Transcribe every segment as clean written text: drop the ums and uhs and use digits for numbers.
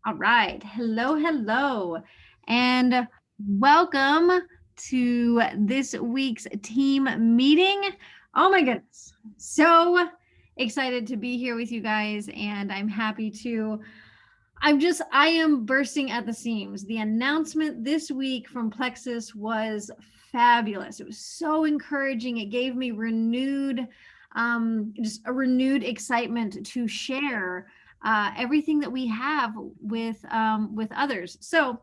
All right. Hello, hello, and welcome to this week's team meeting. Oh my goodness. So excited to be here with you guys, and I'm happy to. I am bursting at the seams. The announcement this week from Plexus was fabulous. It was so encouraging. It gave me just a renewed excitement to share everything that we have with others. So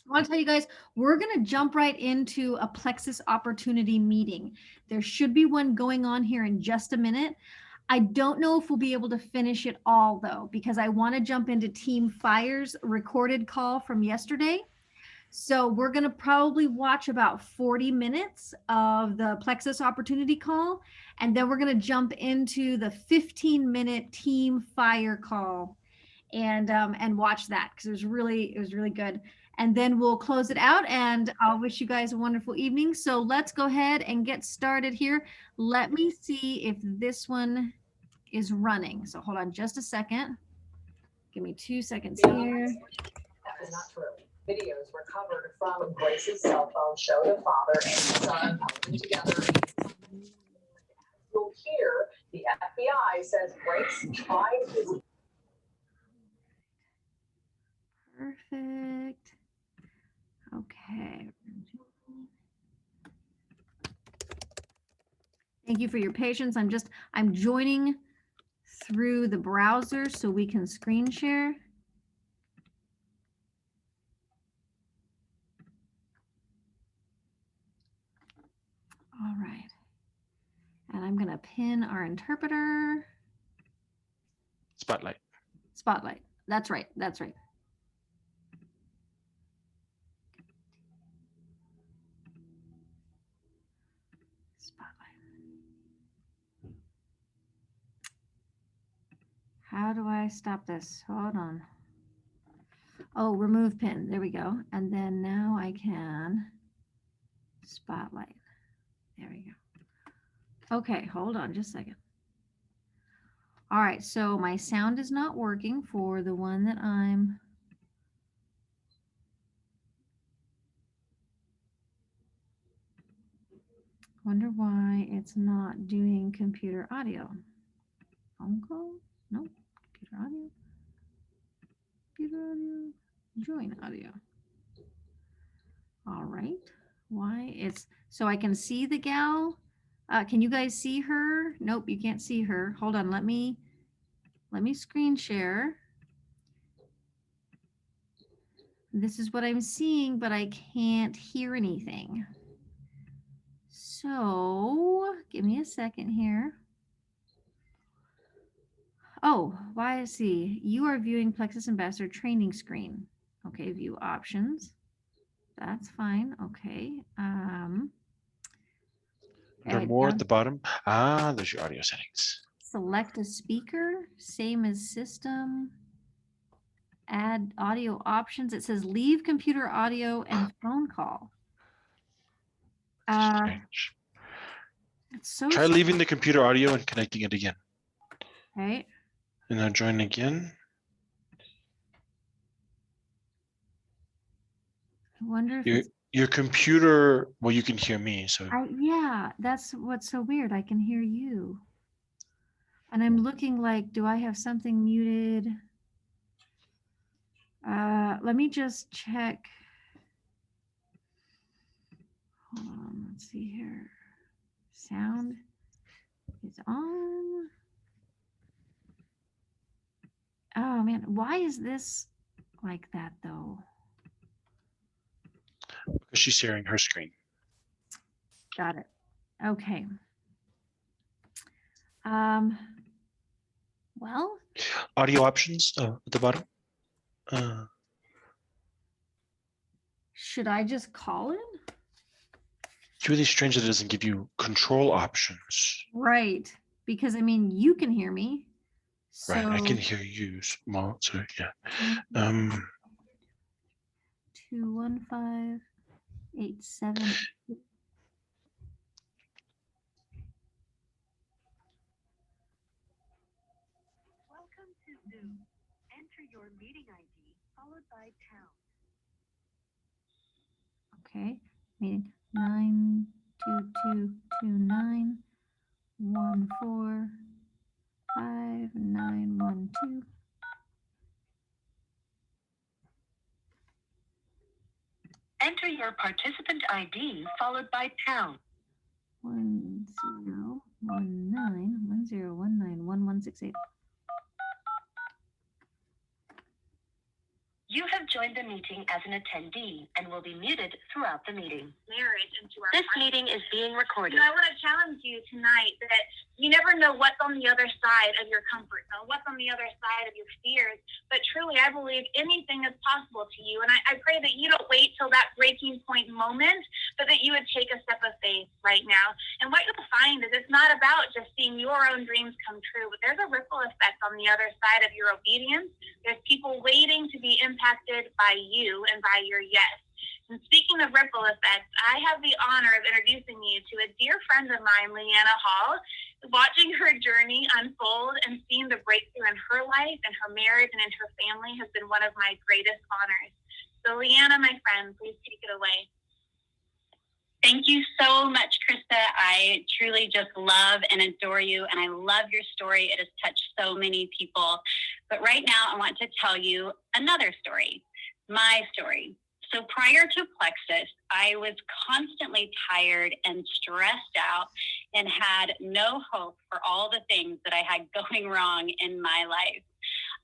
I want to tell you guys, we're going to jump right into a Plexus opportunity meeting. There should be one going on here in just a minute. I don't know if we'll be able to finish it all though, because I want to jump into Team Fire's recorded call from yesterday. So we're going to probably watch about 40 minutes of the Plexus opportunity call, and then we're going to jump into the 15-minute Team Fire call and watch that because it was really good. And then we'll close it out, and I'll wish you guys a wonderful evening. So let's go ahead and get started here. Let me see if this one is running. So hold on just a second. Give me 2 seconds here. That is not true. Videos recovered from Grace's cell phone show the father and son working together. You'll hear the FBI says Grace tried his. Perfect. Okay. Thank you for your patience. I'm joining through the browser so we can screen share. All right. And I'm going to pin our interpreter. Spotlight. Spotlight. That's right. That's right. Spotlight. How do I stop this? Hold on. Oh, remove pin. There we go. And then now I can spotlight. There we go. Okay, hold on just a second. All right, so my sound is not working for the one that I'm wonder why it's not doing computer audio. Phone call? Nope. Computer audio. Computer audio. Join audio. All right. Why it's so I can see the gal. Can you guys see her? Nope, you can't see her. Hold on. Let me screen share. This is what I'm seeing, but I can't hear anything. So give me a second here. Oh, why I see. You are viewing Plexus Ambassador training screen. Okay, view options. That's fine. Okay. Under more at the bottom. There's your audio settings. Select a speaker, same as system. Add audio options. It says leave computer audio and phone call. Strange. It's so Try leaving the computer audio and connecting it again. Right. And now join again. I wonder if your computer, well, you can hear me, so. Yeah, that's what's so weird. I can hear you. And I'm looking like, do I have something muted? Let me just check. Hold on, let's see here. Sound is on. Oh man, why is this like that though? Because she's sharing her screen. Got it. Okay. Well. Audio options at the bottom. Should I just call in? It's really strange that it doesn't give you control options. Right, because I mean, you can hear me. So... Right, I can hear you. Small, so yeah. 21587. Welcome to Zoom. Enter your meeting ID followed by pound. Okay, meaning 92229 145 912. Enter your participant ID followed by pound. 101910191168. You have joined the meeting as an attendee and will be muted throughout the meeting. Marriage into our This partnership. meeting is being recorded. I want to challenge you tonight that you never know what's on the other side of your comfort zone, what's on the other side of your fears. But truly, I believe anything is possible to you. And I pray that you don't wait till that breaking point moment, but that you would take a step of faith right now. And what you'll find is it's not about just seeing your own dreams come true, but there's a ripple effect on the other side of your obedience. There's people waiting to be impacted by you and by your yes. And speaking of ripple effects, I have the honor of introducing you to a dear friend of mine, Leanna Hall. Watching her journey unfold and seeing the breakthrough in her life and her marriage and in her family has been one of my greatest honors. So Leanna, my friend, please take it away. Thank you so much, Krista. I truly just love and adore you, and I love your story. It has touched so many people. But right now, I want to tell you another story, my story. So prior to Plexus, I was constantly tired and stressed out and had no hope for all the things that I had going wrong in my life.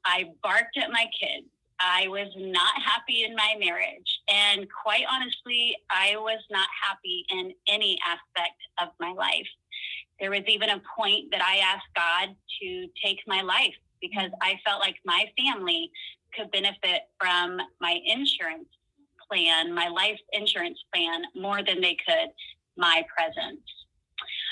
I barked at my kids. I was not happy in my marriage. And quite honestly, I was not happy in any aspect of my life. There was even a point that I asked God to take my life because I felt like my family could benefit from my insurance plan, my life insurance plan, more than they could my presence.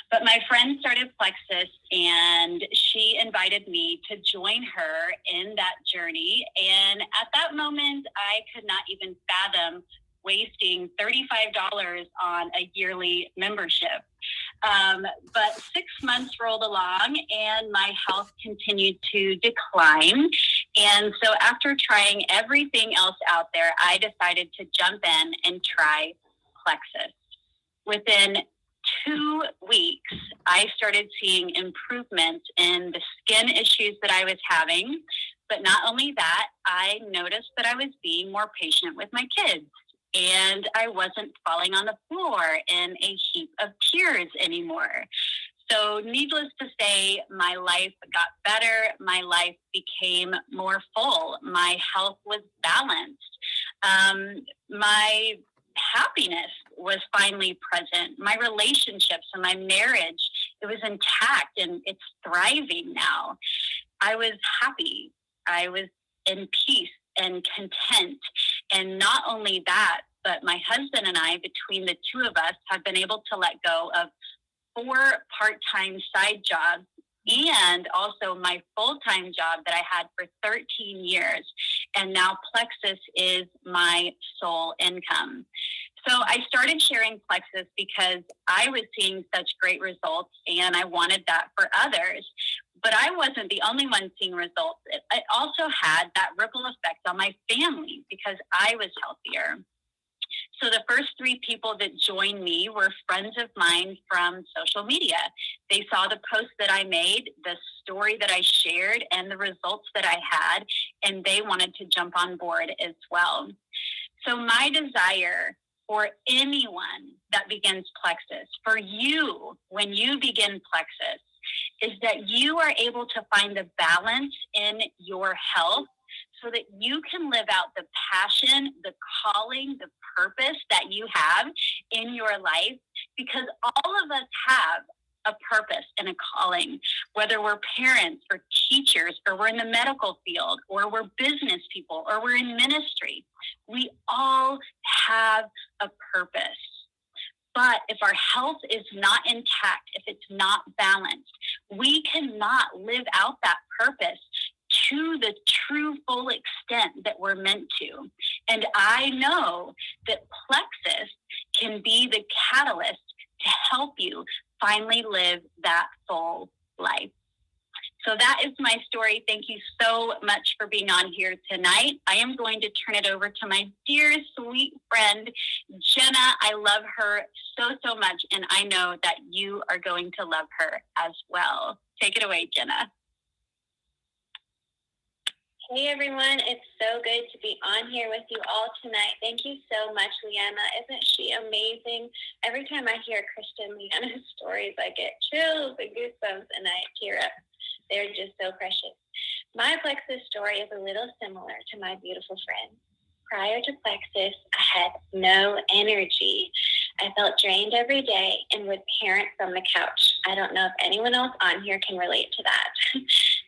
But my friend started Plexus, and she invited me to join her in that journey. And at that moment, I could not even fathom wasting $35 on a yearly membership. But 6 months rolled along, and my health continued to decline. And so after trying everything else out there, I decided to jump in and try Plexus. Within 2 weeks, I started seeing improvements in the skin issues that I was having. But not only that, I noticed that I was being more patient with my kids. And I wasn't falling on the floor in a heap of tears anymore. So needless to say, my life got better. My life became more full. My health was balanced. My happiness was finally present. My relationships and my marriage, it was intact and it's thriving now. I was happy. I was in peace and content. And not only that, but my husband and I, between the two of us, have been able to let go of 4 part-time side jobs and also my full-time job that I had for 13 years. And now Plexus is my sole income. So I started sharing Plexus because I was seeing such great results and I wanted that for others. But I wasn't the only one seeing results. It also had that ripple effect on my family because I was healthier. So the first 3 people that joined me were friends of mine from social media. They saw the post that I made, the story that I shared, and the results that I had, and they wanted to jump on board as well. So my desire for anyone that begins Plexus, for you, when you begin Plexus, is that you are able to find the balance in your health so that you can live out the passion, the calling, the purpose that you have in your life, because all of us have a purpose and a calling, whether we're parents or teachers, or we're in the medical field, or we're business people, or we're in ministry. We all have a purpose. But if our health is not intact, if it's not balanced, we cannot live out that purpose to the true full extent that we're meant to. And I know that Plexus can be the catalyst to help you finally live that full life. So that is my story. Thank you so much for being on here tonight. I am going to turn it over to my dear, sweet friend, Jenna. I love her so, so much, and I know that you are going to love her as well. Take it away, Jenna. Hey everyone, it's so good to be on here with you all tonight. Thank you so much, Leanna. Isn't she amazing? Every time I hear Krista and Leanna's stories, I get chills and goosebumps and I tear up. They're just so precious. My Plexus story is a little similar to my beautiful friend. Prior to Plexus, I had no energy. I felt drained every day and would parent from the couch. I don't know if anyone else on here can relate to that.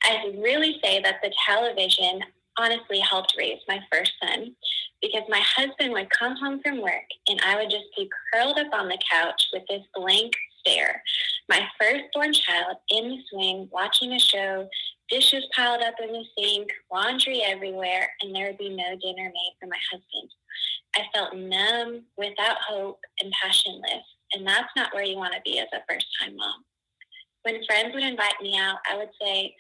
I really say that the television honestly helped raise my first son because my husband would come home from work and I would just be curled up on the couch with this blank stare. My firstborn child in the swing, watching a show, dishes piled up in the sink, laundry everywhere, and there would be no dinner made for my husband. I felt numb, without hope, and passionless, and that's not where you want to be as a first-time mom. When friends would invite me out, I would say,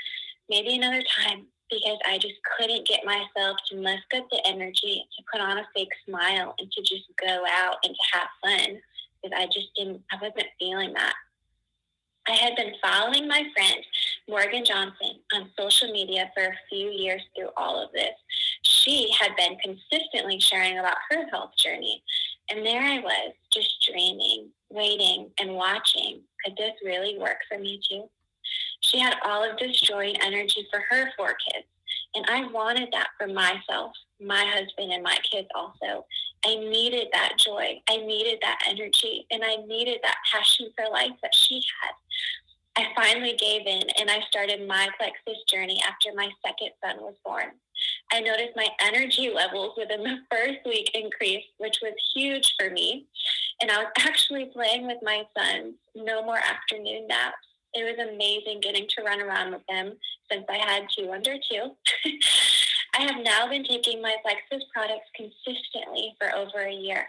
maybe another time, because I just couldn't get myself to muster up the energy to put on a fake smile and to just go out and to have fun, because I wasn't feeling that. I had been following my friend, Morgan Johnson, on social media for a few years through all of this. She had been consistently sharing about her health journey. And there I was, just dreaming, waiting, and watching. Could this really work for me too? She had all of this joy and energy for her 4 kids. And I wanted that for myself, my husband, and my kids also. I needed that joy. I needed that energy. And I needed that passion for life that she had. I finally gave in and I started my Plexus journey after my second son was born. I noticed my energy levels within the first week increased, which was huge for me. And I was actually playing with my sons. No more afternoon naps. It was amazing getting to run around with them since I had 2 under 2. I have now been taking my Plexus products consistently for over a year.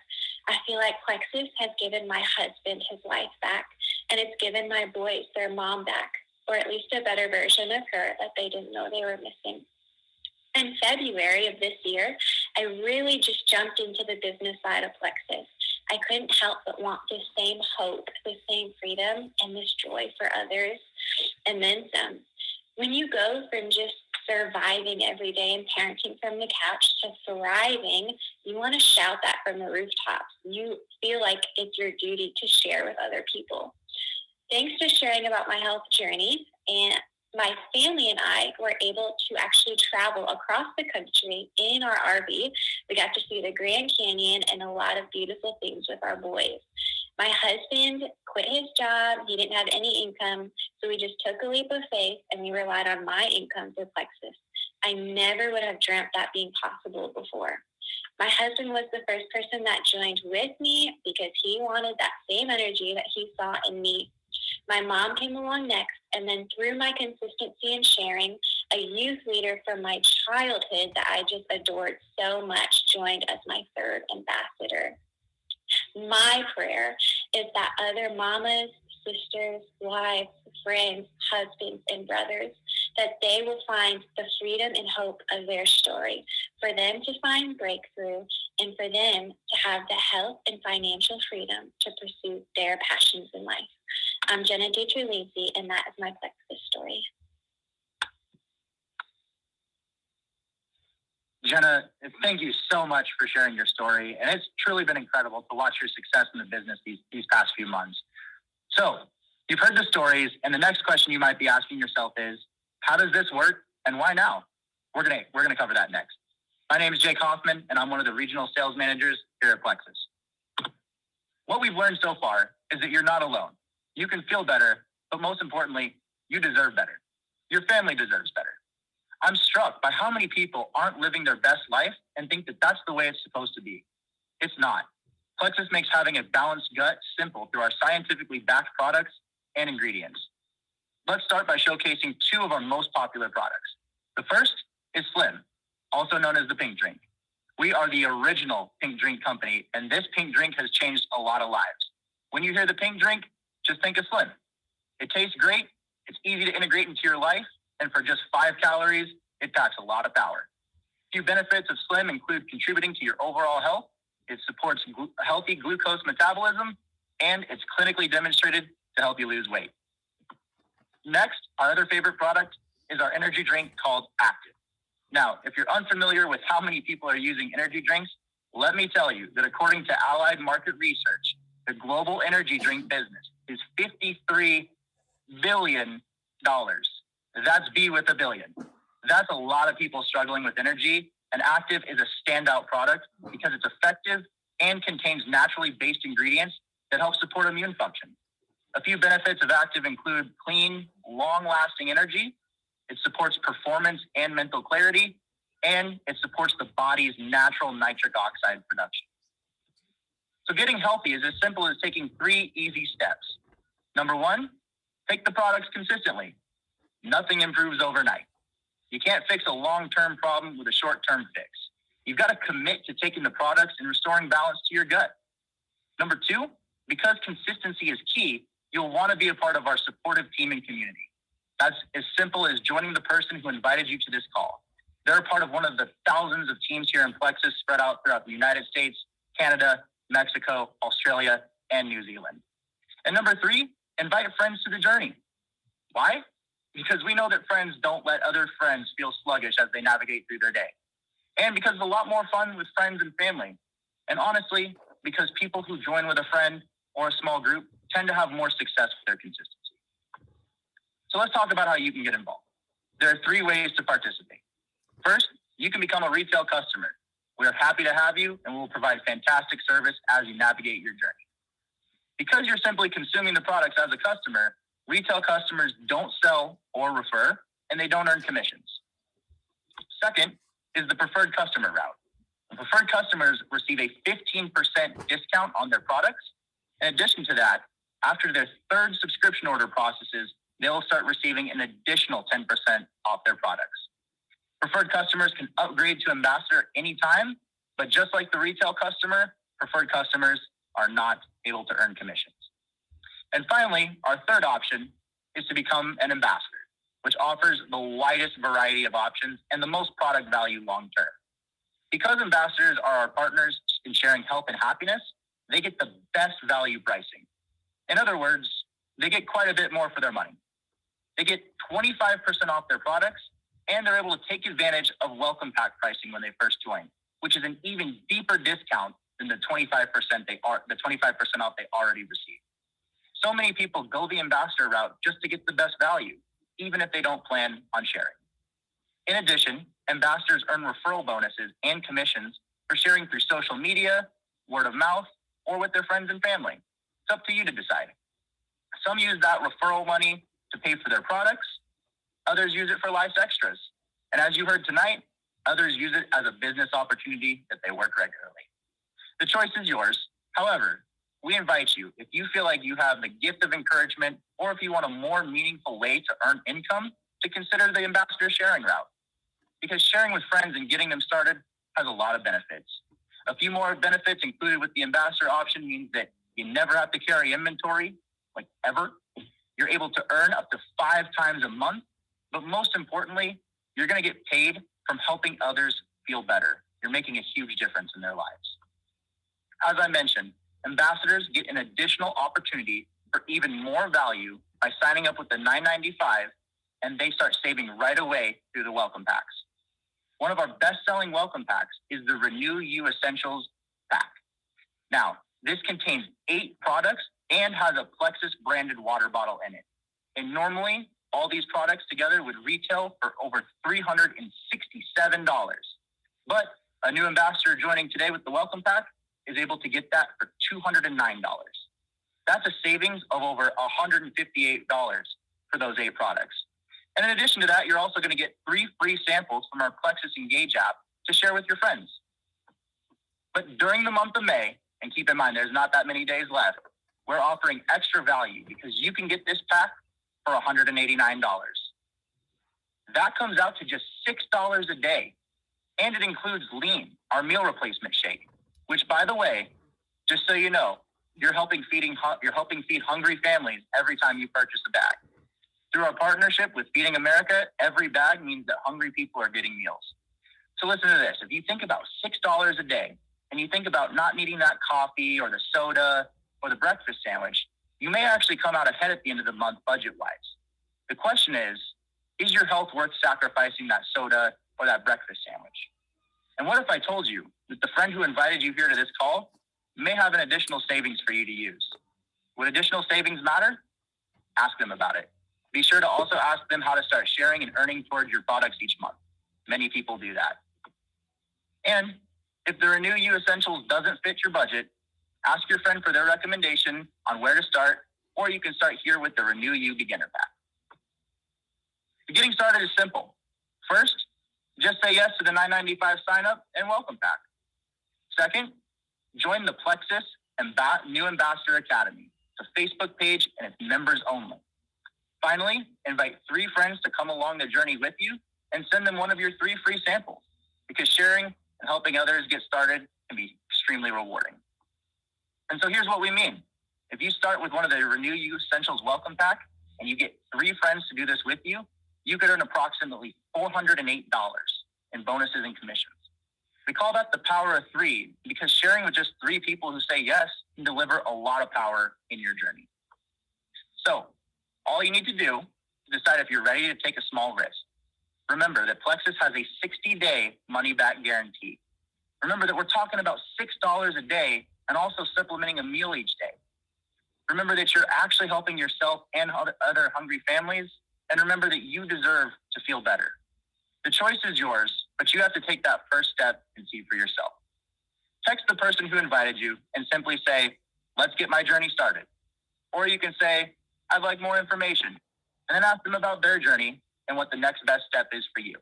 I feel like Plexus has given my husband his life back, and it's given my boys their mom back, or at least a better version of her that they didn't know they were missing. In February of this year, I really just jumped into the business side of Plexus. I couldn't help but want the same hope, the same freedom, and this joy for others, and then some. When you go from just surviving every day and parenting from the couch to thriving, you want to shout that from the rooftops. You feel like it's your duty to share with other people. Thanks to sharing about my health journey, and my family and I were able to actually travel across the country in our RV. We got to see the Grand Canyon and a lot of beautiful things with our boys. My husband quit his job. He didn't have any income, so we just took a leap of faith and we relied on my income for Plexus. I never would have dreamt that being possible before. My husband was the first person that joined with me because he wanted that same energy that he saw in me. My mom came along next, and then through my consistency and sharing, a youth leader from my childhood that I just adored so much joined as my 3rd ambassador. My prayer is that other mamas, sisters, wives, friends, husbands, and brothers, that they will find the freedom and hope of their story, for them to find breakthrough, and for them to have the health and financial freedom to pursue their passions in life. I'm Jenna Dietrich-Lindsay, and that is my Plexus story. Jenna, thank you so much for sharing your story. And it's truly been incredible to watch your success in the business these past few months. So you've heard the stories, and the next question you might be asking yourself is, how does this work and why now? We're gonna cover that next. My name is Jake Hoffman, and I'm one of the regional sales managers here at Plexus. What we've learned so far is that you're not alone. You can feel better, but most importantly, you deserve better. Your family deserves better. I'm struck by how many people aren't living their best life and think that that's the way it's supposed to be. It's not. Plexus makes having a balanced gut simple through our scientifically backed products and ingredients. Let's start by showcasing 2 of our most popular products. The first is Slim, also known as the pink drink. We are the original pink drink company, and this pink drink has changed a lot of lives. When you hear the pink drink, just think of Slim. It tastes great, it's easy to integrate into your life, and for just 5 calories, it packs a lot of power. Few benefits of Slim include contributing to your overall health. It supports healthy glucose metabolism, and it's clinically demonstrated to help you lose weight. Next, our other favorite product is our energy drink called Active. Now, if you're unfamiliar with how many people are using energy drinks, let me tell you that according to Allied Market Research, the global energy drink business is $53 billion. That's B with a billion. That's a lot of people struggling with energy, and Active is a standout product because it's effective and contains naturally based ingredients that help support immune function. A few benefits of Active include clean, long-lasting energy. It supports performance and mental clarity, and it supports the body's natural nitric oxide production. So getting healthy is as simple as taking 3 easy steps. Number 1, take the products consistently. Nothing improves overnight. You can't fix a long-term problem with a short-term fix. You've got to commit to taking the products and restoring balance to your gut. Number 2, because consistency is key, you'll want to be a part of our supportive team and community. That's as simple as joining the person who invited you to this call. They're a part of one of the thousands of teams here in Plexus spread out throughout the United States, Canada, Mexico, Australia, and New Zealand. And number 3, invite friends to the journey. Why? Because we know that friends don't let other friends feel sluggish as they navigate through their day. And because it's a lot more fun with friends and family. And honestly, because people who join with a friend or a small group tend to have more success with their consistency. So let's talk about how you can get involved. There are 3 ways to participate. First, you can become a retail customer. We are happy to have you, and we'll provide fantastic service as you navigate your journey. Because you're simply consuming the products as a customer, retail customers don't sell or refer, and they don't earn commissions. Second is the preferred customer route. The preferred customers receive a 15% discount on their products. In addition to that, after their 3rd subscription order processes, they'll start receiving an additional 10% off their products. Preferred customers can upgrade to Ambassador anytime, but just like the retail customer, preferred customers are not able to earn commissions. And finally, our 3rd option is to become an ambassador, which offers the widest variety of options and the most product value long-term. Because ambassadors are our partners in sharing health and happiness, they get the best value pricing. In other words, they get quite a bit more for their money. They get 25% off their products, and they're able to take advantage of welcome pack pricing when they first join, which is an even deeper discount than the 25% off they already received. So many people go the ambassador route just to get the best value, even if they don't plan on sharing. In addition, ambassadors earn referral bonuses and commissions for sharing through social media, word of mouth, or with their friends and family. It's up to you to decide. Some use that referral money to pay for their products. Others use it for life's extras. And as you heard tonight, others use it as a business opportunity that they work regularly. The choice is yours. However, we invite you, if you feel like you have the gift of encouragement, or if you want a more meaningful way to earn income, to consider the ambassador sharing route. Because sharing with friends and getting them started has a lot of benefits. A few more benefits included with the ambassador option means that you never have to carry inventory, like ever. You're able to earn up to 5 times a month, but most importantly, you're going to get paid from helping others feel better. You're making a huge difference in their lives. As I mentioned, ambassadors get an additional opportunity for even more value by signing up with the $9.95, and they start saving right away through the welcome packs. One of our best-selling welcome packs is the Renew You Essentials pack. Now, this contains 8 products and has a Plexus branded water bottle in it. And normally, all these products together would retail for over $367. But a new ambassador joining today with the welcome pack is able to get that for $209. That's a savings of over $158 for those 8 products. And in addition to that, you're also going to get 3 free samples from our Plexus Engage app to share with your friends. But during the month of May, and keep in mind, there's not that many days left, we're offering extra value because you can get this pack for $189. That comes out to just $6 a day. And it includes Lean, our meal replacement shake, which, by the way, just so you know, you're helping feed hungry families every time you purchase a bag. Through our partnership with Feeding America, every bag means that hungry people are getting meals. So listen to this. If you think about $6 a day, and you think about not needing that coffee or the soda or the breakfast sandwich, you may actually come out ahead at the end of the month budget-wise. The question is your health worth sacrificing that soda or that breakfast sandwich? And what if I told you that the friend who invited you here to this call may have an additional savings for you to use? Would additional savings matter? Ask them about it. Be sure to also ask them how to start sharing and earning towards your products each month. Many people do that. And if the Renew You Essentials doesn't fit your budget, ask your friend for their recommendation on where to start, or you can start here with the Renew You Beginner Pack. Getting started is simple. First, just say yes to the $9.95 sign up and welcome pack. Second, join the Plexus and New Ambassador Academy, a Facebook page and it's members only. Finally, invite 3 friends to come along the journey with you and send them one of your 3 free samples, because sharing and helping others get started can be extremely rewarding. And so here's what we mean. If you start with one of the Renew You Essentials welcome pack and you get 3 friends to do this with you, you could earn approximately $408 in bonuses and commissions. We call that the power of 3 because sharing with just 3 people who say yes can deliver a lot of power in your journey. So all you need to do is decide if you're ready to take a small risk. Remember that Plexus has a 60-day money-back guarantee. Remember that we're talking about $6 a day and also supplementing a meal each day. Remember that you're actually helping yourself and other hungry families. And remember that you deserve to feel better. The choice is yours, but you have to take that first step and see for yourself. Text the person who invited you and simply say, let's get my journey started. Or you can say, I'd like more information, and then ask them about their journey and what the next best step is for you.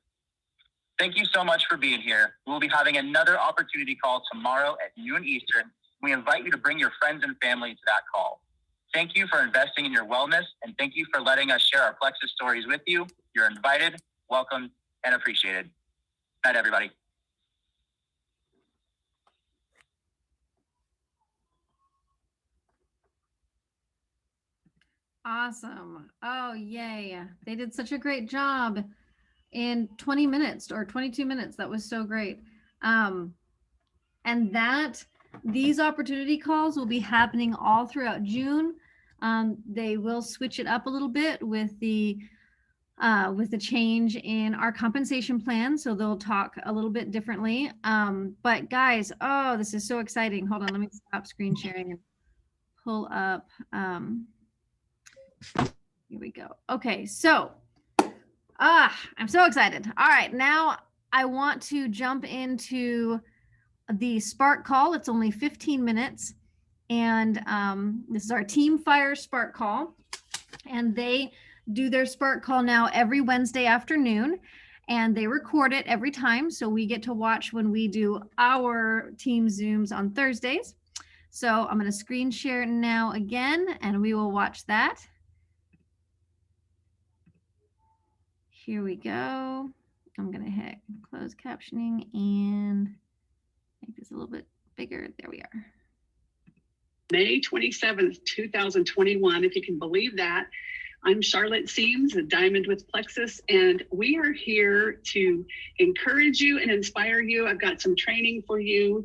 Thank you so much for being here. We'll be having another opportunity call tomorrow at noon Eastern. We invite you to bring your friends and family to that call. Thank you for investing in your wellness, and thank you for letting us share our Plexus stories with you. You're invited, welcome, and appreciated. Good night, everybody. Awesome. Oh, yay. They did such a great job in 20 minutes or 22 minutes. That was so great. And these opportunity calls will be happening all throughout June. They will switch it up a little bit with the change in our compensation plan. So they'll talk a little bit differently. But guys, oh, this is so exciting. Hold on, let me stop screen sharing and pull up. Here we go. Okay, so I'm so excited. All right, now I want to jump into the Spark call. It's only 15 minutes. And this is our Team Fire Spark call. And they do their Spark call now every Wednesday afternoon. And they record it every time. So we get to watch when we do our team Zooms on Thursdays. So I'm going to screen share now again, and we will watch that. Here we go. I'm going to hit close captioning and make this a little bit bigger. There we are. May 27th, 2021, if you can believe that. I'm Charlotte Seams, a Diamond with Plexus, and we are here to encourage you and inspire you. I've got some training for you.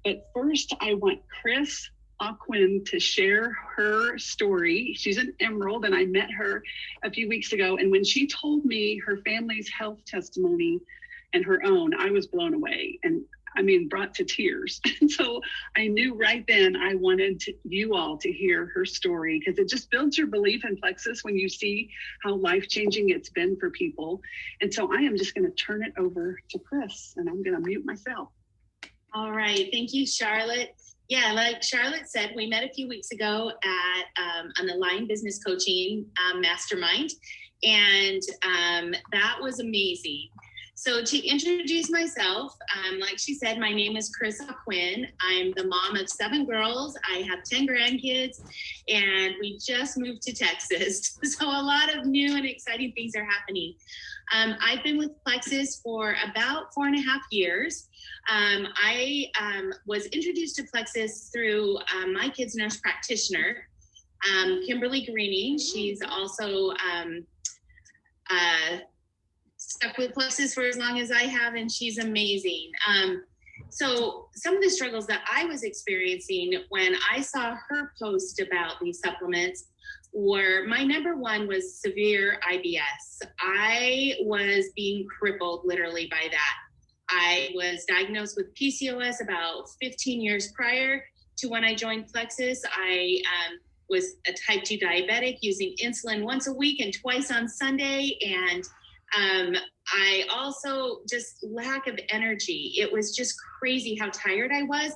But first, I want Chris Aquin to share her story. She's an Emerald, and I met her a few weeks ago. And when she told me her family's health testimony and her own, I was blown away. And I mean, brought to tears. And so I knew right then I wanted you all to hear her story, because it just builds your belief in Plexus when you see how life-changing it's been for people. And so I am just going to turn it over to Chris, and I'm going to mute myself. All right. Thank you, Charlotte. Yeah, like Charlotte said, we met a few weeks ago at an Aligned Business Coaching Mastermind, and that was amazing. So to introduce myself, like she said, my name is Chris Aquin. I'm the mom of 7 girls. I have 10 grandkids, and we just moved to Texas. So a lot of new and exciting things are happening. I've been with Plexus for about 4.5 years. I was introduced to Plexus through my kid's nurse practitioner. Kimberly Greening. She's also stuck with Plexus for as long as I have, and she's amazing. So some of the struggles that I was experiencing when I saw her post about these supplements were, my number one was severe IBS. I was being crippled literally by that. I was diagnosed with PCOS about 15 years prior to when I joined Plexus. I was a type 2 diabetic using insulin once a week and twice on Sunday. And I also just lack of energy. It was just crazy how tired I was.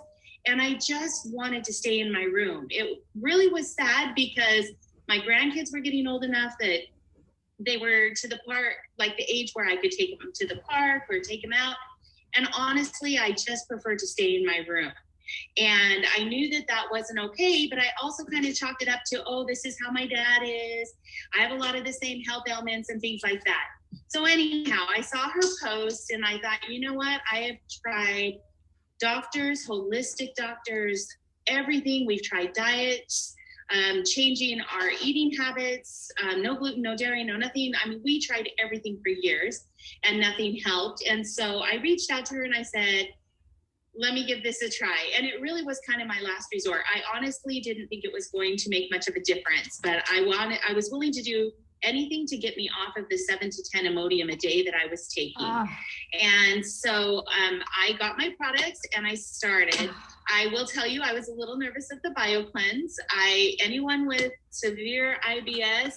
And I just wanted to stay in my room. It really was sad because my grandkids were getting old enough that they were to the park, like the age where I could take them to the park or take them out. And honestly, I just preferred to stay in my room. And I knew that that wasn't okay, but I also kind of chalked it up to, oh, this is how my dad is. I have a lot of the same health ailments and things like that. So anyhow, I saw her post and I thought, you know what? I have tried doctors, holistic doctors, everything. We've tried diets, changing our eating habits, no gluten, no dairy, no nothing. I mean, we tried everything for years and nothing helped. And so I reached out to her and I said, let me give this a try. And it really was kind of my last resort. I honestly didn't think it was going to make much of a difference, but I was willing to do anything to get me off of the 7 to 10 Imodium a day that I was taking. And so I got my products and I started. I will tell you, I was a little nervous at the BioCleanse. Anyone with severe IBS,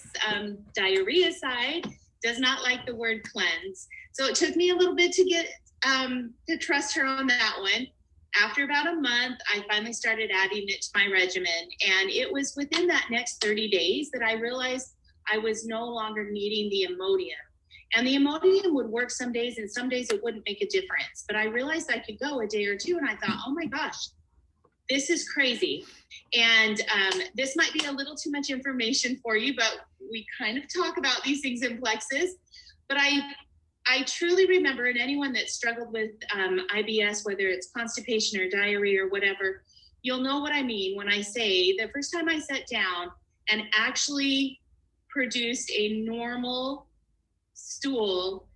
diarrhea side, does not like the word cleanse. So it took me a little bit to get to trust her on that one. After about a month, I finally started adding it to my regimen. And it was within that next 30 days that I realized I was no longer needing the Imodium. And the Imodium would work some days and some days it wouldn't make a difference. But I realized I could go a day or two and I thought, oh my gosh, this is crazy. And this might be a little too much information for you, but we kind of talk about these things in Plexus. But I truly remember, and anyone that struggled with IBS, whether it's constipation or diarrhea or whatever, you'll know what I mean when I say the first time I sat down and actually produced a normal stool,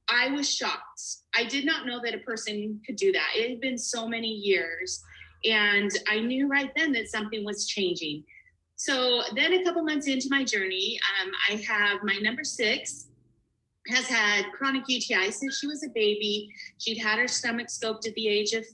I was shocked. I did not know that a person could do that. It had been so many years. And I knew right then that something was changing. So then a couple months into my journey, I have my number 6 has had chronic UTI since she was a baby. She'd had her stomach scoped at the age of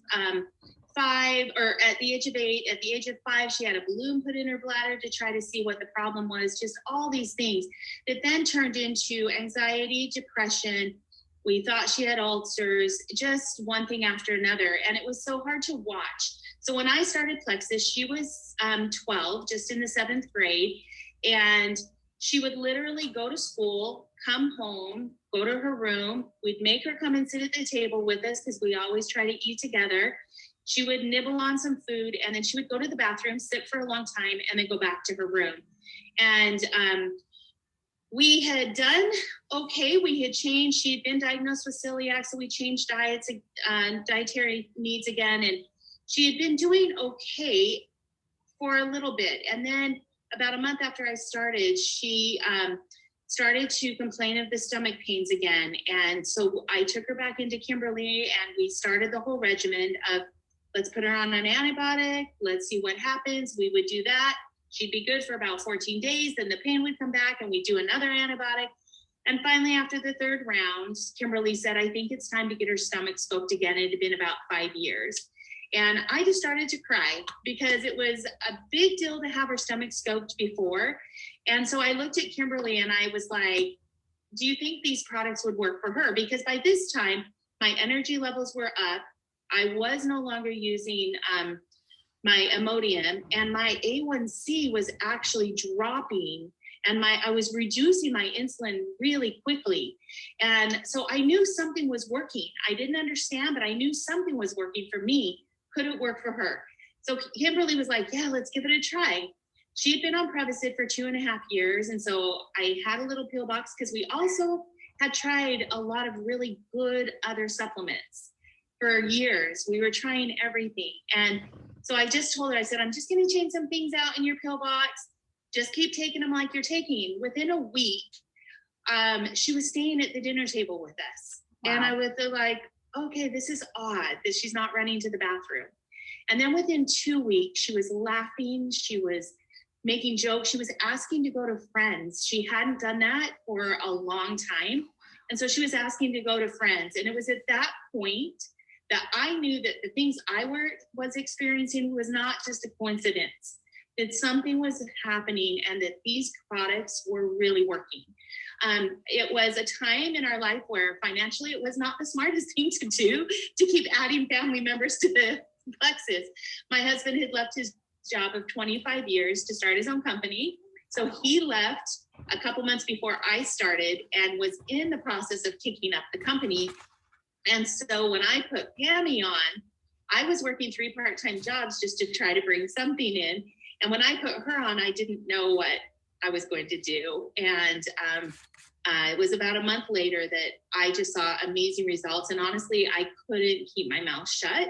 5, or at the age of 8. At the age of 5, she had a balloon put in her bladder to try to see what the problem was. Just all these things that then turned into anxiety, depression. We thought she had ulcers, just one thing after another. And it was so hard to watch. So when I started Plexus, she was 12, just in the 7th grade. And she would literally go to school, come home, go to her room. We'd make her come and sit at the table with us because we always try to eat together. She would nibble on some food and then she would go to the bathroom, sit for a long time, and then go back to her room. And we had done okay. We had changed. She had been diagnosed with celiac, so we changed diets, dietary needs again. And she had been doing okay for a little bit. And then about a month after I started, she started to complain of the stomach pains again. And so I took her back into Kimberly and we started the whole regimen of, let's put her on an antibiotic. Let's see what happens. We would do that. She'd be good for about 14 days. Then the pain would come back and we'd do another antibiotic. And finally, after the 3rd round, Kimberly said, I think it's time to get her stomach scoped again. It had been about 5 years. And I just started to cry because it was a big deal to have her stomach scoped before. And so I looked at Kimberly and I was like, do you think these products would work for her? Because by this time, my energy levels were up. I was no longer using my Imodium, and my A1C was actually dropping, and I was reducing my insulin really quickly. And so I knew something was working. I didn't understand, but I knew something was working for me. Could it work for her? So Kimberly was like, yeah, let's give it a try. She had been on Prevacid for 2.5 years. And so I had a little pill box because we also had tried a lot of really good other supplements for years. We were trying everything. And So I just told her, I said, I'm just going to change some things out in your pill box. Just keep taking them like you're taking. Within a week, she was staying at the dinner table with us. Wow. And I was like, okay, this is odd that she's not running to the bathroom. And then within 2 weeks, she was laughing. She was making jokes. She was asking to go to friends. She hadn't done that for a long time. And so she was asking to go to friends. And it was at that point that I knew that the things I was experiencing was not just a coincidence, that something was happening and that these products were really working. It was a time in our life where financially it was not the smartest thing to do, to keep adding family members to the Plexus. My husband had left his job of 25 years to start his own company. So he left a couple months before I started and was in the process of kicking up the company. And so when I put Pammy on, I was working 3 part-time jobs just to try to bring something in. And when I put her on, I didn't know what I was going to do. And it was about a month later that I just saw amazing results. And honestly, I couldn't keep my mouth shut.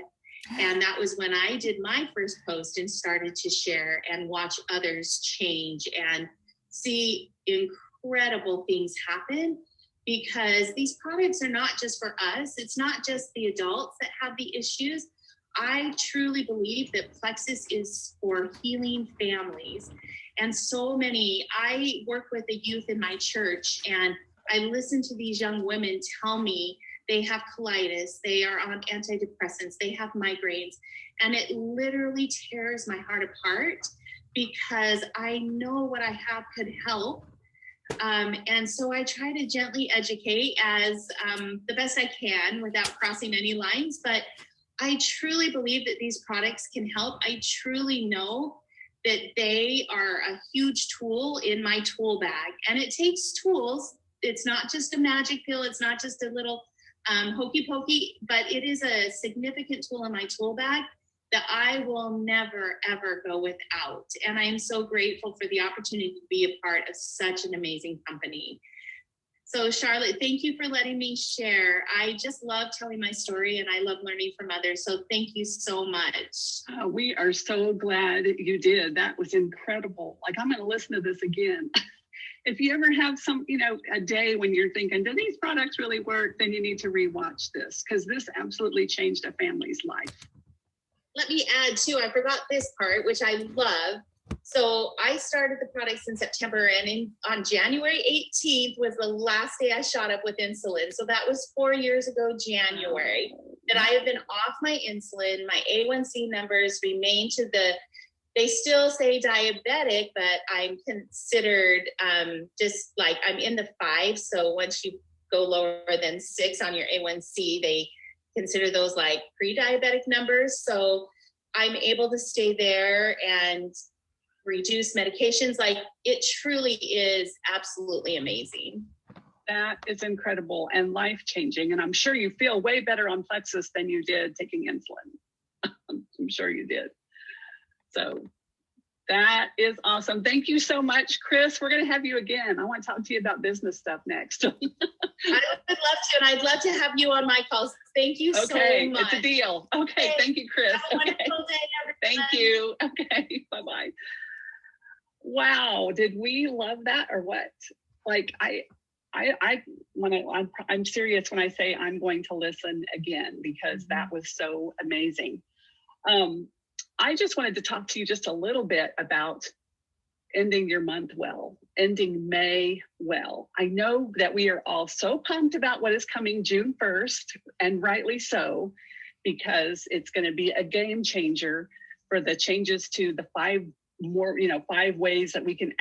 And that was when I did my first post and started to share and watch others change and see incredible things happen, because these products are not just for us. It's not just the adults that have the issues. I truly believe that Plexus is for healing families. And so many, I work with the youth in my church, and I listen to these young women tell me they have colitis, they are on antidepressants, they have migraines, and it literally tears my heart apart, because I know what I have could help. And so I try to gently educate as the best I can without crossing any lines, but I truly believe that these products can help. I truly know that they are a huge tool in my tool bag, and it takes tools. It's not just a magic pill. It's not just a little hokey pokey, but it is a significant tool in my tool bag that I will never, ever go without. And I am so grateful for the opportunity to be a part of such an amazing company. So Charlotte, thank you for letting me share. I just love telling my story, and I love learning from others. So thank you so much. We are so glad you did. That was incredible. Like, I'm going to listen to this again. If you ever have a day when you're thinking, do these products really work? Then you need to rewatch this, because this absolutely changed a family's life. Let me add too, I forgot this part, which I love. So I started the products in September, and on January 18th was the last day I shot up with insulin. So that was 4 years ago, January, that I have been off my insulin. My A1C numbers remain they still say diabetic, but I'm considered just like I'm in the 5. So once you go lower than 6 on your A1C, they consider those like pre-diabetic numbers. So I'm able to stay there and reduce medications. Like, it truly is absolutely amazing. That is incredible and life-changing. And I'm sure you feel way better on Plexus than you did taking insulin. I'm sure you did. So that is awesome. Thank you so much, Chris. We're going to have you again. I want to talk to you about business stuff next. I would love to, and I'd love to have you on my calls. Thank you so much. Okay, it's a deal. Okay, thank you, Chris. Have a wonderful day, everyone. Thank you. Okay, bye-bye. Wow, did we love that or what? Like, I'm serious when I say I'm going to listen again, because that was so amazing. I just wanted to talk to you just a little bit about ending your month well, ending May well. I know that we are all so pumped about what is coming June 1st, and rightly so, because it's going to be a game changer for the changes to the 5 ways that we can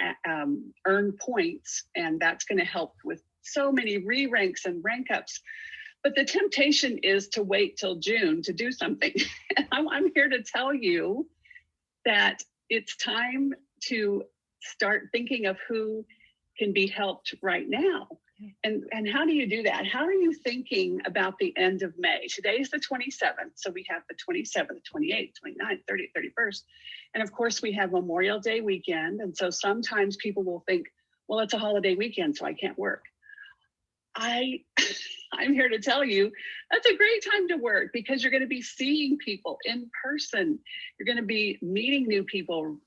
earn points. And that's going to help with so many re-ranks and rank ups. But the temptation is to wait till June to do something. I'm here to tell you that it's time to start thinking of who can be helped right now. And how do you do that? How are you thinking about the end of May? Today is the 27th. So we have the 27th, 28th, 29th, 30th, 31st. And of course we have Memorial Day weekend. And so sometimes people will think, well, it's a holiday weekend, so I can't work. I I'm here to tell you that's a great time to work because you're going to be seeing people in person. You're going to be meeting new people.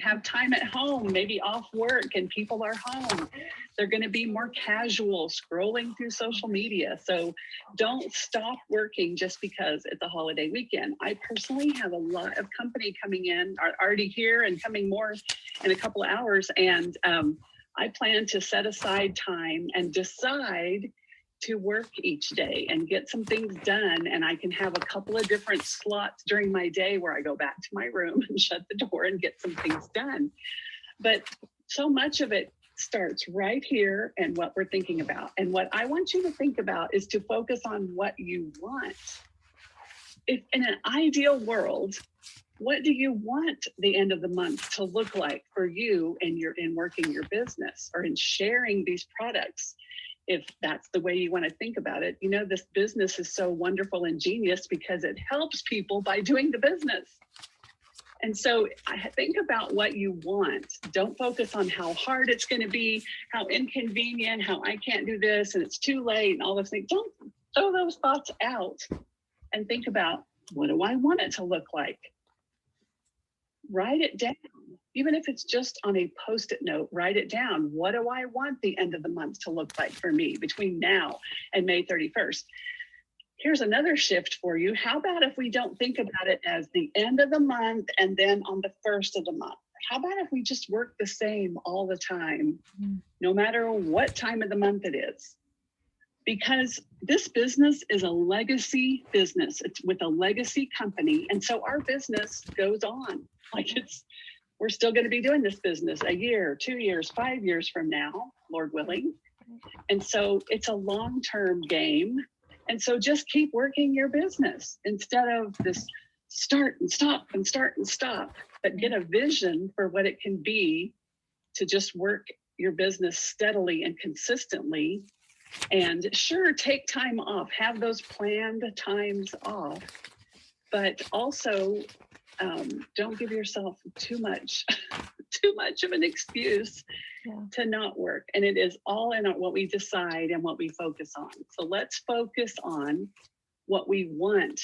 Have time at home, maybe off work, and people are home. They're going to be more casual, scrolling through social media. So don't stop working just because it's a holiday weekend. I personally have a lot of company coming in, are already here and coming more in a couple of hours. And I plan to set aside time and decide to work each day and get some things done. And I can have a couple of different slots during my day where I go back to my room and shut the door and get some things done. But so much of it starts right here and what we're thinking about. And what I want you to think about is to focus on what you want. If in an ideal world, what do you want the end of the month to look like for you and in working your business or in sharing these products? If that's the way you want to think about it, this business is so wonderful and genius because it helps people by doing the business. And so I think about what you want. Don't focus on how hard it's going to be, how inconvenient, how I can't do this and it's too late and all those things. Don't throw those thoughts out and think about, what do I want it to look like? Write it down. Even if it's just on a Post-it note, write it down. What do I want the end of the month to look like for me between now and May 31st? Here's another shift for you. How about if we don't think about it as the end of the month and then on the first of the month? How about if we just work the same all the time, no matter what time of the month it is? Because this business is a legacy business. It's with a legacy company. And so our business goes on. We're still going to be doing this business a year, 2 years, 5 years from now, Lord willing. And so it's a long-term game. And so just keep working your business instead of this start and stop and start and stop, but get a vision for what it can be to just work your business steadily and consistently. And sure, take time off, have those planned times off, but also don't give yourself too much of an excuse to not work. And it is all in what we decide and what we focus on. So let's focus on what we want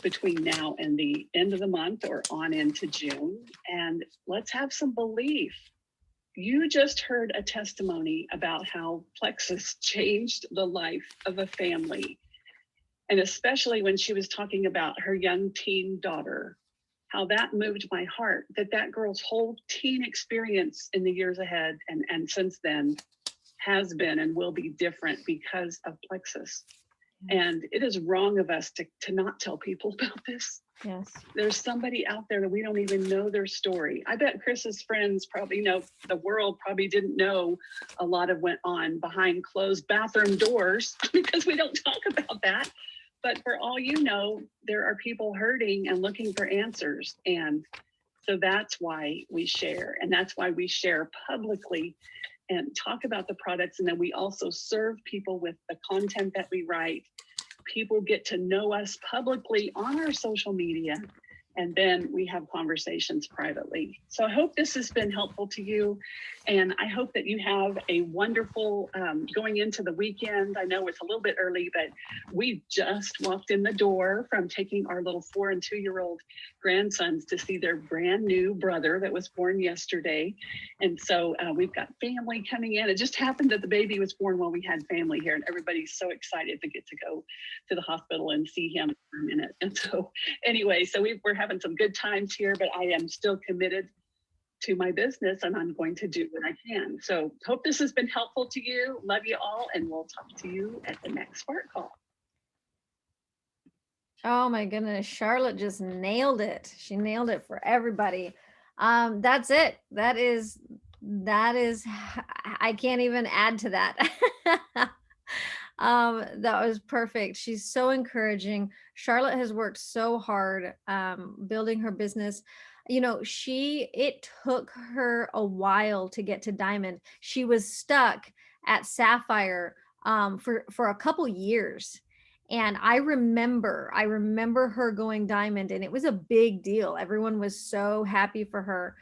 between now and the end of the month or on into June. And let's have some belief. You just heard a testimony about how Plexus changed the life of a family. And especially when she was talking about her young teen daughter, how that moved my heart, that girl's whole teen experience in the years ahead and since then has been and will be different because of Plexus. And it is wrong of us to not tell people about this. Yes. There's somebody out there that we don't even know their story. I bet Chris's friends probably the world probably didn't know a lot of went on behind closed bathroom doors because we don't talk about that. But for all you know, there are people hurting and looking for answers. And so that's why we share. And that's why we share publicly and talk about the products. And then we also serve people with the content that we write. People get to know us publicly on our social media. And then we have conversations privately. So I hope this has been helpful to you. And I hope that you have a wonderful going into the weekend. I know it's a little bit early, but we just walked in the door from taking our little 4 and 2-year-old grandsons to see their brand new brother that was born yesterday. And so we've got family coming in. It just happened that the baby was born while we had family here, and everybody's so excited to get to go to the hospital and see him for a minute. And so anyway, so we're having some good times here, but I am still committed to my business and I'm going to do what I can. So hope this has been helpful to you. Love you all, and we'll talk to you at the next Spark Call. Oh my goodness, Charlotte just nailed it. She nailed it for everybody. That's it. That is, I can't even add to that. That was perfect. She's so encouraging. Charlotte has worked so hard building her business. It took her a while to get to Diamond. She was stuck at Sapphire for a couple years. And I remember her going Diamond, and it was a big deal. Everyone was so happy for her.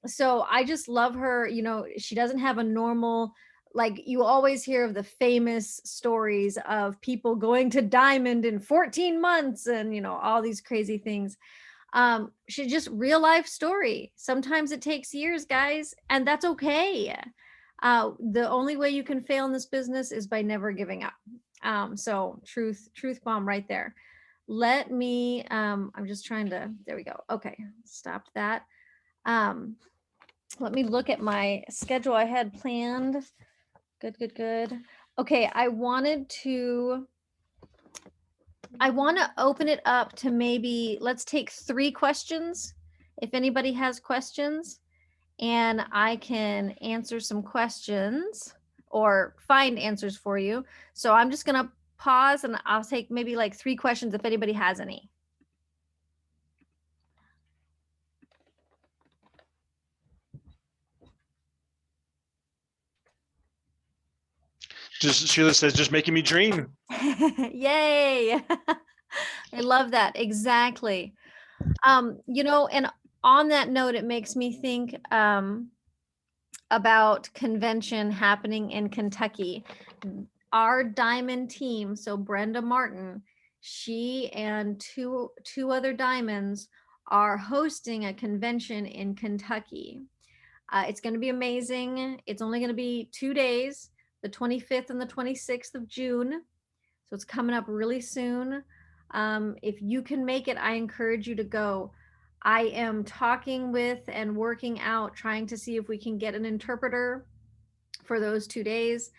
So I just love her. She doesn't have a normal like you always hear of the famous stories of people going to diamond in 14 months and, all these crazy things. Should just real life story. Sometimes it takes years, guys, and that's okay. The only way you can fail in this business is by never giving up. So truth bomb right there. Let me, I'm just trying to, there we go. Okay, stopped that. Let me look at my schedule I had planned. Good. Okay, I want to open it up to maybe, let's take 3 questions. If anybody has questions, and I can answer some questions or find answers for you. So I'm just going to pause and I'll take maybe like 3 questions if anybody has any. Just Sheila says, just making me dream. Yay. I love that. Exactly. And on that note, it makes me think about convention happening in Kentucky. Our diamond team, so Brenda Martin, she and two other diamonds are hosting a convention in Kentucky. It's going to be amazing. It's only going to be 2 days, the 25th and the 26th of June. So it's coming up really soon. If you can make it, I encourage you to go. I am talking with and working out, trying to see if we can get an interpreter for those 2 days.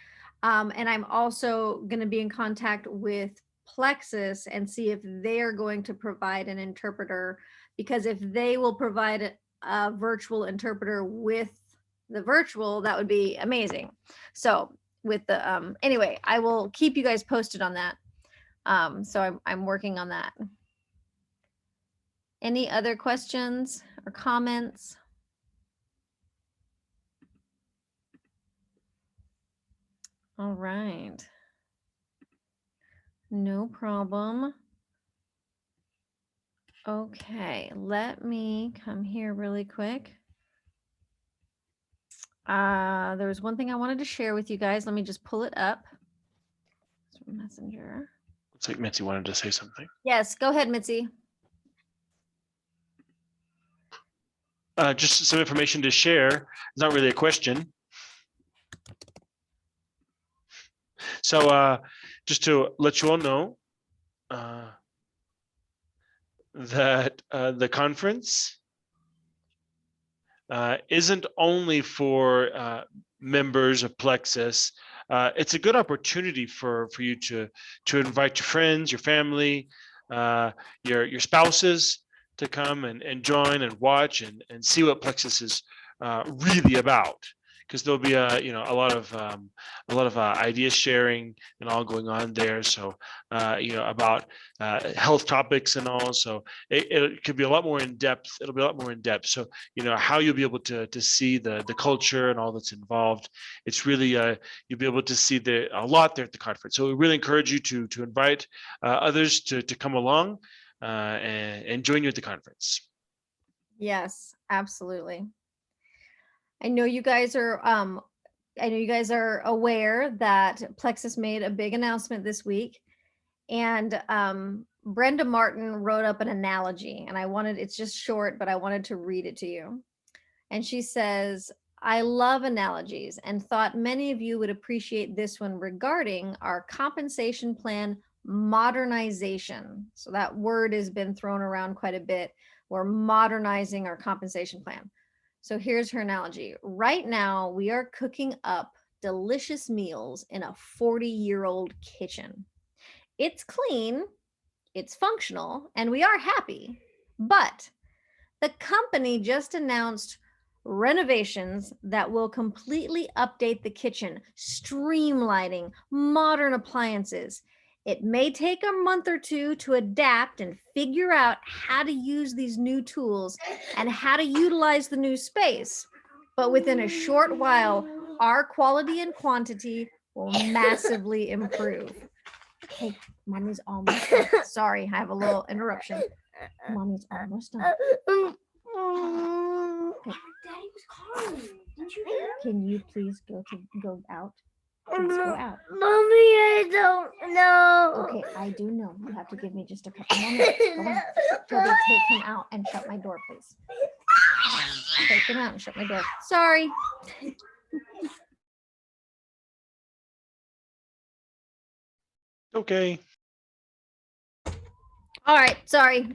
And I'm also going to be in contact with Plexus and see if they are going to provide an interpreter, because if they will provide a virtual interpreter with the virtual, that would be amazing. So with the, anyway, I will keep you guys posted on that. So I'm working on that. Any other questions or comments? All right. No problem. Okay, let me come here really quick. There was one thing I wanted to share with you guys. Let me just pull it up. Messenger. Looks like Mitzi wanted to say something. Yes, go ahead, Mitzi. Just some information to share. It's not really a question. So just to let you all know that the conference isn't only for members of Plexus. It's a good opportunity for you to invite your friends, your family, your spouses to come and join and watch and see what Plexus is really about. Because there'll be a lot of idea sharing and all going on there. So about health topics and all. So it could be a lot more in depth. It'll be a lot more in depth. So how you'll be able to see the culture and all that's involved. It's really you'll be able to see a lot there at the conference. So we really encourage you to invite others to come along and join you at the conference. Yes, absolutely. I know you guys are aware that Plexus made a big announcement this week, and Brenda Martin wrote up an analogy, and it's just short, but I wanted to read it to you. And she says, I love analogies and thought many of you would appreciate this one regarding our compensation plan modernization. So that word has been thrown around quite a bit. We're modernizing our compensation plan. So here's her analogy. Right now, we are cooking up delicious meals in a 40-year-old kitchen. It's clean, it's functional, and we are happy. But the company just announced renovations that will completely update the kitchen, streamlining, modern appliances. It may take a month or two to adapt and figure out how to use these new tools and how to utilize the new space. But within a short while, our quality and quantity will massively improve. Hey, mommy's almost done. Sorry, I have a little interruption. Mommy's almost done. Okay. Daddy was calling. Can you please go out? Please go out. Mommy, I don't know. Okay, I do know. You have to give me just a couple more minutes. Go on. Toby, take him out and shut my door, please. Take him out and shut my door. Sorry. Okay. All right, sorry.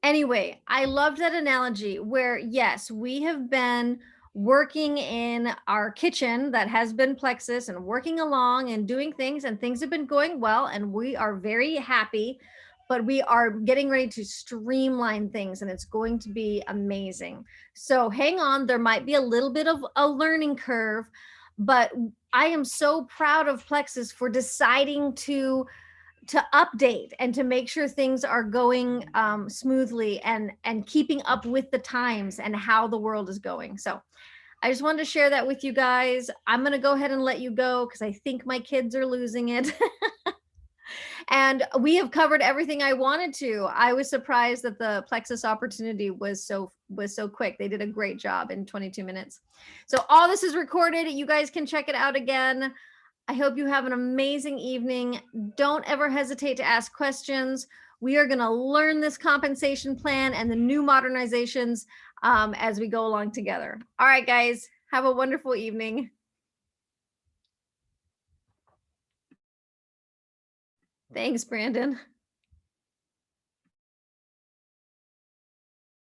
Anyway, I loved that analogy where, yes, we have been working in our kitchen that has been Plexus and working along and doing things, and things have been going well, and we are very happy, but we are getting ready to streamline things, and it's going to be amazing. So hang on, there might be a little bit of a learning curve, but I am so proud of Plexus for deciding to update and to make sure things are going smoothly and keeping up with the times and how the world is going. So I just wanted to share that with you guys. I'm going to go ahead and let you go because I think my kids are losing it. And we have covered everything I wanted to. I was surprised that the Plexus opportunity was so quick. They did a great job in 22 minutes. So all this is recorded. You guys can check it out again. I hope you have an amazing evening. Don't ever hesitate to ask questions. We are going to learn this compensation plan and the new modernizations as we go along together. All right, guys, have a wonderful evening. Thanks, Brandon.